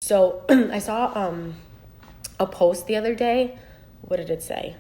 So I saw a post the other day. What did it say?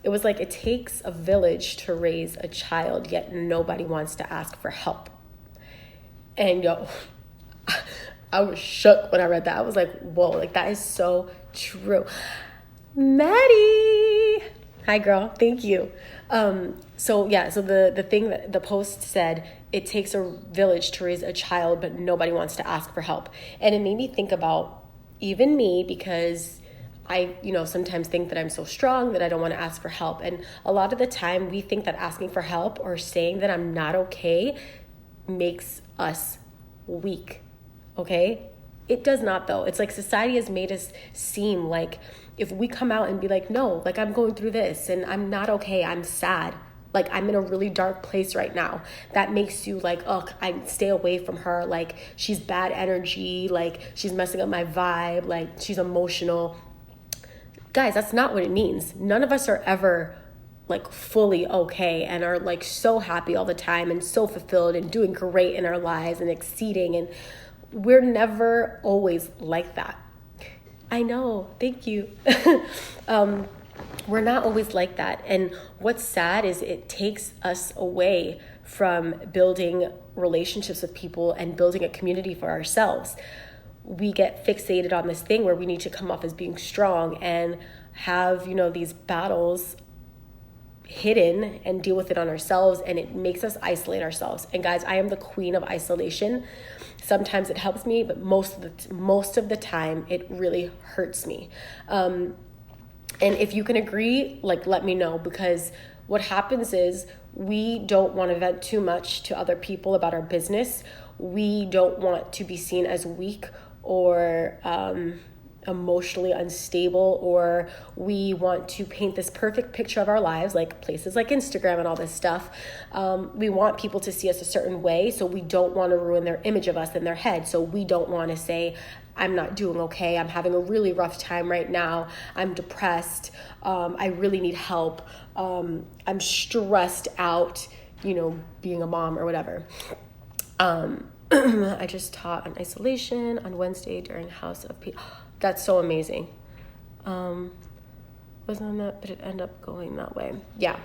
It was like, it takes a village to raise a child, yet nobody wants to ask for help. And yo, I was shook when I read that. I was like, whoa, like that is so true. Maddie, hi girl, thank you. So the thing that the post said, it takes a village to raise a child, but nobody wants to ask for help. And it made me think about even me, because I, sometimes think that I'm so strong that I don't want to ask for help. And a lot of the time we think that asking for help or saying that I'm not okay makes us weak. Okay? It does not though. It's like society has made us seem like if we come out and be like, no, like I'm going through this and I'm not okay, I'm sad, like I'm in a really dark place right now, that makes you like, oh, I stay away from her, like she's bad energy, like she's messing up my vibe, like she's emotional. Guys, that's not what it means. None of us are ever like fully okay and are like so happy all the time and so fulfilled and doing great in our lives and exceeding, and we're never always like that. I know, thank you. We're not always like that. And what's sad is it takes us away from building relationships with people and building a community for ourselves. We get fixated on this thing where we need to come off as being strong and have, these battles hidden and deal with it on ourselves, and it makes us isolate ourselves. And guys, I am the queen of isolation. Sometimes it helps me, but most of the time it really hurts me. And if you can agree, like, let me know, because what happens is we don't want to vent too much to other people about our business. We don't want to be seen as weak or emotionally unstable, or we want to paint this perfect picture of our lives, like places like Instagram and all this stuff. We want people to see us a certain way, so we don't want to ruin their image of us in their head. So we don't want to say, I'm not doing okay, I'm having a really rough time right now, I'm depressed, I really need help, I'm stressed out, being a mom or whatever. I just taught on isolation on Wednesday during House of Peace. That's so amazing. Wasn't on that, but it ended up going that way. Yeah.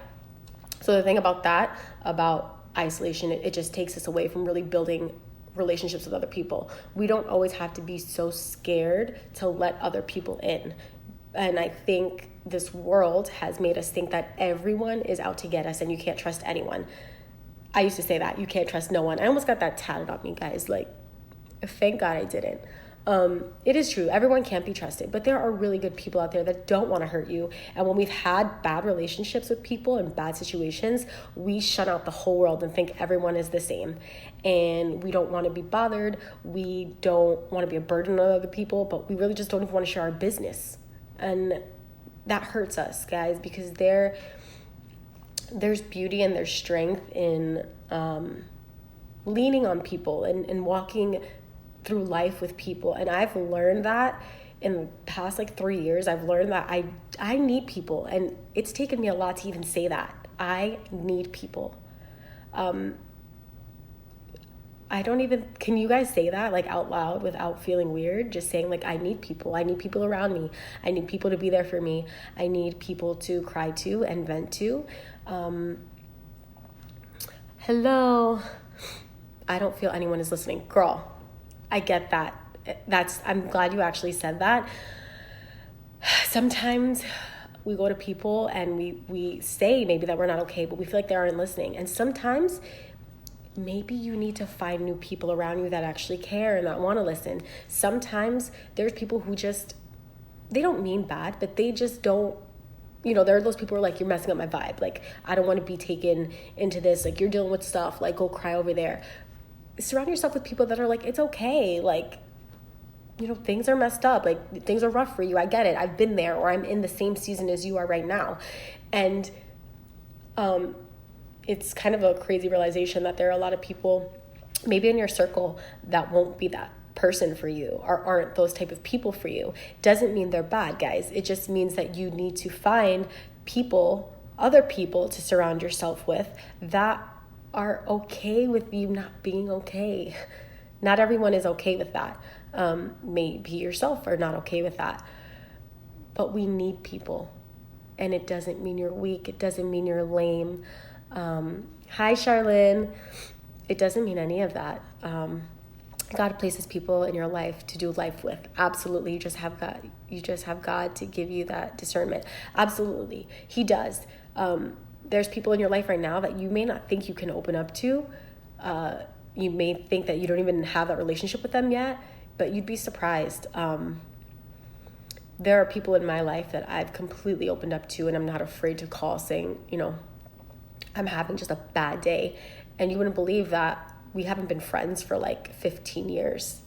So the thing about that, about isolation, it just takes us away from really building relationships with other people. We don't always have to be so scared to let other people in. And I think this world has made us think that everyone is out to get us and you can't trust anyone. I used to say that, you can't trust no one. I almost got that tatted on me, guys. Like, thank God I didn't. It is true, everyone can't be trusted, but there are really good people out there that don't want to hurt you. And when we've had bad relationships with people and bad situations, we shut out the whole world and think everyone is the same. And we don't want to be bothered. We don't want to be a burden on other people, but we really just don't even want to share our business. And that hurts us, guys, because there's beauty and there's strength in leaning on people and walking through life with people. And I've learned that in the past 3 years. I've learned that I need people, and it's taken me a lot to even say that. I need people. Can you guys say that out loud without feeling weird? Just saying I need people. I need people around me. I need people to be there for me. I need people to cry to and vent to. Hello. I don't feel anyone is listening. Girl, I get that. I'm glad you actually said that. Sometimes we go to people and we say maybe that we're not okay, but we feel like they aren't listening. And sometimes maybe you need to find new people around you that actually care and that want to listen. Sometimes there's people who they don't mean bad, but they just don't, there are those people who are you're messing up my vibe. I don't want to be taken into this. You're dealing with stuff, go cry over there. Surround yourself with people that are it's okay. Things are messed up. Things are rough for you. I get it. I've been there, or I'm in the same season as you are right now. And, it's kind of a crazy realization that there are a lot of people maybe in your circle that won't be that person for you or aren't those type of people for you. Doesn't mean they're bad, guys. It just means that you need to find other people to surround yourself with that are okay with you not being okay. Not everyone is okay with that. Maybe yourself are not okay with that. But we need people. And it doesn't mean you're weak. It doesn't mean you're lame. Hi, Charlene. It doesn't mean any of that. God places people in your life to do life with. Absolutely. You just have God. You just have God to give you that discernment. Absolutely. He does. There's people in your life right now that you may not think you can open up to. You may think that you don't even have that relationship with them yet, but you'd be surprised. There are people in my life that I've completely opened up to, and I'm not afraid to call saying, I'm having just a bad day. And you wouldn't believe that we haven't been friends for like 15 years.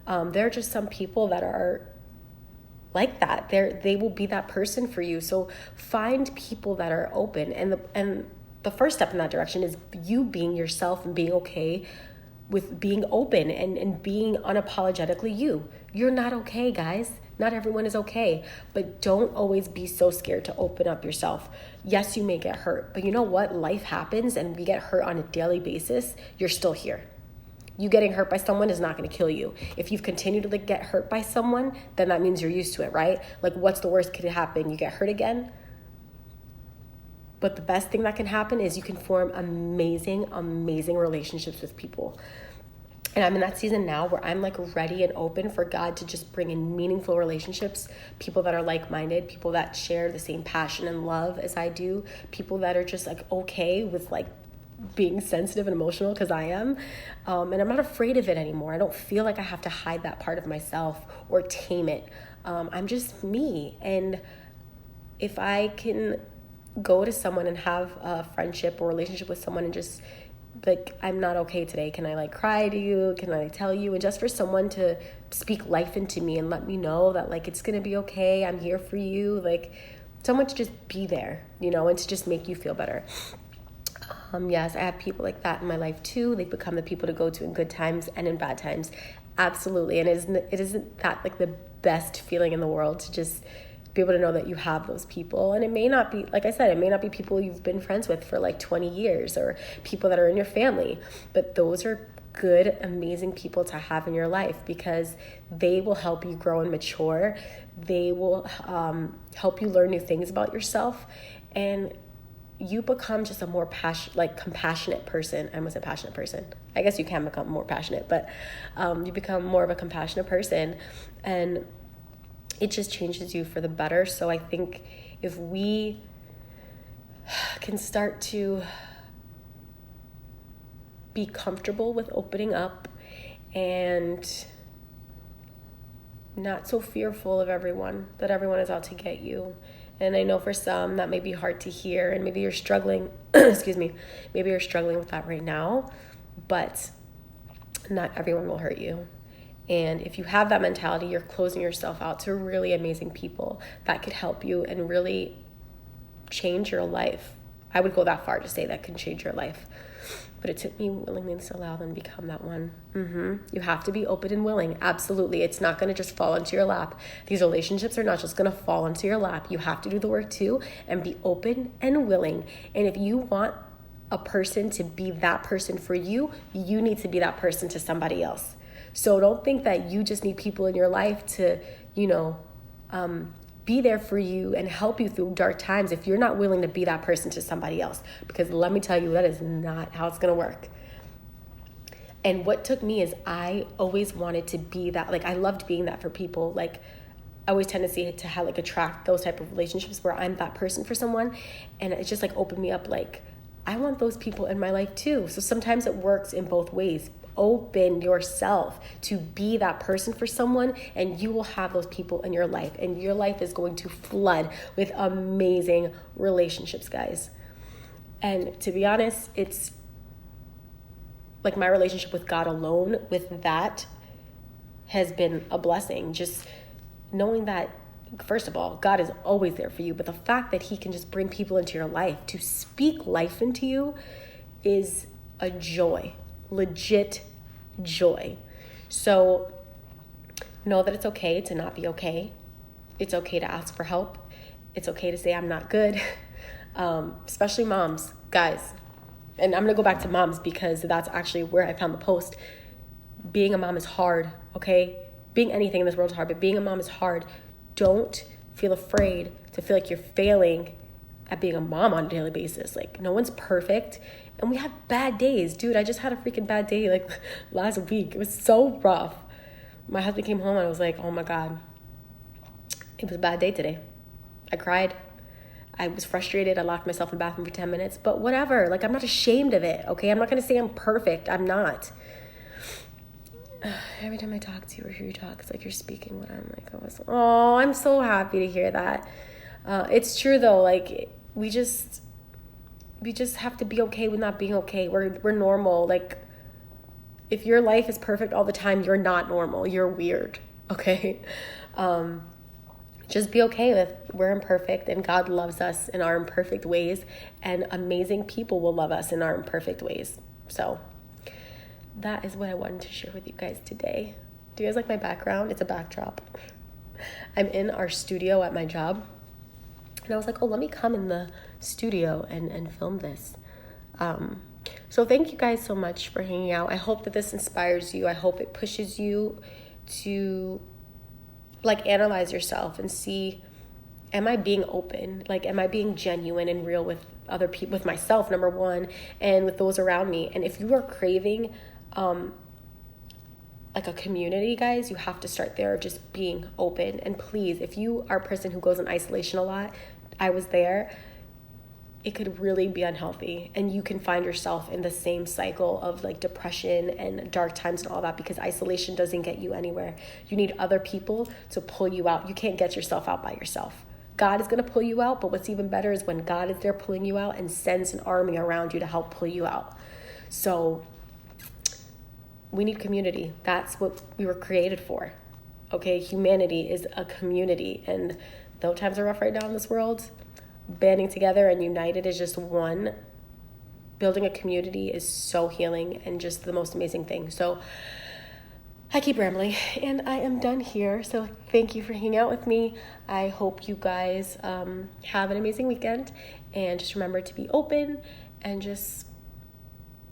There are just some people that are like that. They will be that person for you. So find people that are open. And the first step in that direction is you being yourself and being okay with being open and being unapologetically you. You're not okay, guys. Not everyone is okay, but don't always be so scared to open up yourself. Yes, you may get hurt, but you know what? Life happens and we get hurt on a daily basis. You're still here. You getting hurt by someone is not going to kill you. If you've continued to get hurt by someone, then that means you're used to it, right? Like, what's the worst could happen? You get hurt again? But the best thing that can happen is you can form amazing, amazing relationships with people. And I'm in that season now where I'm like ready and open for God to just bring in meaningful relationships, people that are like-minded, people that share the same passion and love as I do, people that are just like okay with like being sensitive and emotional because I am. And I'm not afraid of it anymore. I don't feel like I have to hide that part of myself or tame it. I'm just me. And if I can go to someone and have a friendship or relationship with someone and just like, I'm not okay today. Can I like cry to you? Can I tell you? And just for someone to speak life into me and let me know that like, it's going to be okay. I'm here for you. Like someone to just be there, and to just make you feel better. Yes, I have people like that in my life too. They become the people to go to in good times and in bad times. Absolutely. And it isn't that like the best feeling in the world to just be able to know that you have those people. And it may not be, like I said, it may not be people you've been friends with for like 20 years or people that are in your family, but those are good, amazing people to have in your life because they will help you grow and mature. They will help you learn new things about yourself, and you become just a more compassionate person. I almost said passionate person. I guess you can become more passionate, but you become more of a compassionate person, and it just changes you for the better. So I think if we can start to be comfortable with opening up and not so fearful of everyone, that everyone is out to get you. And I know for some that may be hard to hear, and maybe you're struggling, maybe you're struggling with that right now, but not everyone will hurt you. And if you have that mentality, you're closing yourself out to really amazing people that could help you and really change your life. I would go that far to say that can change your life. But it took me willingness to allow them to become that one. You have to be open and willing. Absolutely. It's not going to just fall into your lap. These relationships are not just going to fall into your lap. You have to do the work too and be open and willing. And if you want a person to be that person for you, you need to be that person to somebody else. So don't think that you just need people in your life to, be there for you and help you through dark times if you're not willing to be that person to somebody else. Because let me tell you, that is not how it's going to work. And what took me is I always wanted to be that. Like, I loved being that for people. Like, I always tendency to have, attract those type of relationships where I'm that person for someone. And it just, opened me up, I want those people in my life too. So sometimes it works in both ways. Open yourself to be that person for someone, and you will have those people in your life, and your life is going to flood with amazing relationships, guys. And to be honest, it's like my relationship with God alone with that has been a blessing. Just knowing that, first of all, God is always there for you, but the fact that he can just bring people into your life to speak life into you is a joy. Legit joy. So know that it's okay to not be okay. It's okay to ask for help. It's okay to say I'm not good. Especially moms, guys. And I'm going to go back to moms because that's actually where I found the post. Being a mom is hard, okay? being anything in this world is hard, but being a mom is hard. Don't feel afraid to feel like you're failing at being a mom on a daily basis. Like, no one's perfect, and we have bad days. Dude, I just had a freaking bad day like last week. It was so rough. My husband came home and I was like, oh my God, it was a bad day today. I cried. I was frustrated. I locked myself in the bathroom for 10 minutes, but whatever. Like, I'm not ashamed of it, okay? I'm not going to say I'm perfect. I'm not. Every time I talk to you or hear you talk, it's like you're speaking what I'm like. I'm so happy to hear that. It's true though. Like, we just have to be okay with not being okay. We're normal. Like, if your life is perfect all the time, you're not normal. You're weird, okay? Just be okay with we're imperfect, and God loves us in our imperfect ways, and amazing people will love us in our imperfect ways. So that is what I wanted to share with you guys today. Do you guys like my background? It's a backdrop. I'm in our studio at my job, and I was like, let me come in the studio and film this. So thank you guys so much for hanging out. I hope that this inspires you. I hope it pushes you to like analyze yourself and see, am I being open? Like, am I being genuine and real with other people, with myself, number one, and with those around me? And if you are craving like a community, guys, you have to start there, just being open. And please, if you are a person who goes in isolation a lot, I was there, it could really be unhealthy, and you can find yourself in the same cycle of like depression and dark times and all that, because isolation doesn't get you anywhere. You need other people to pull you out. You can't get yourself out by yourself. God is going to pull you out, but what's even better is when God is there pulling you out and sends an army around you to help pull you out. So we need community. That's what we were created for. Okay, humanity is a community, and though times are rough right now in this world, banding together and united is just one. Building a community is so healing and just the most amazing thing. So I keep rambling and I am done here. So thank you for hanging out with me. I hope you guys have an amazing weekend, and just remember to be open and just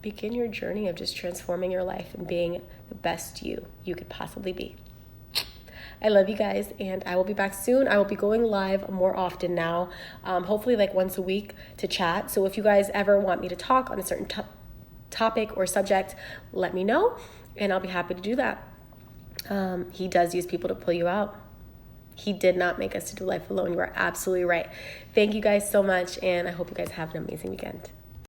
begin your journey of just transforming your life and being the best you could possibly be. I love you guys, and I will be back soon. I will be going live more often now, hopefully like once a week to chat. So if you guys ever want me to talk on a certain topic or subject, let me know, and I'll be happy to do that. He does use people to pull you out. He did not make us to do life alone. You are absolutely right. Thank you guys so much, and I hope you guys have an amazing weekend.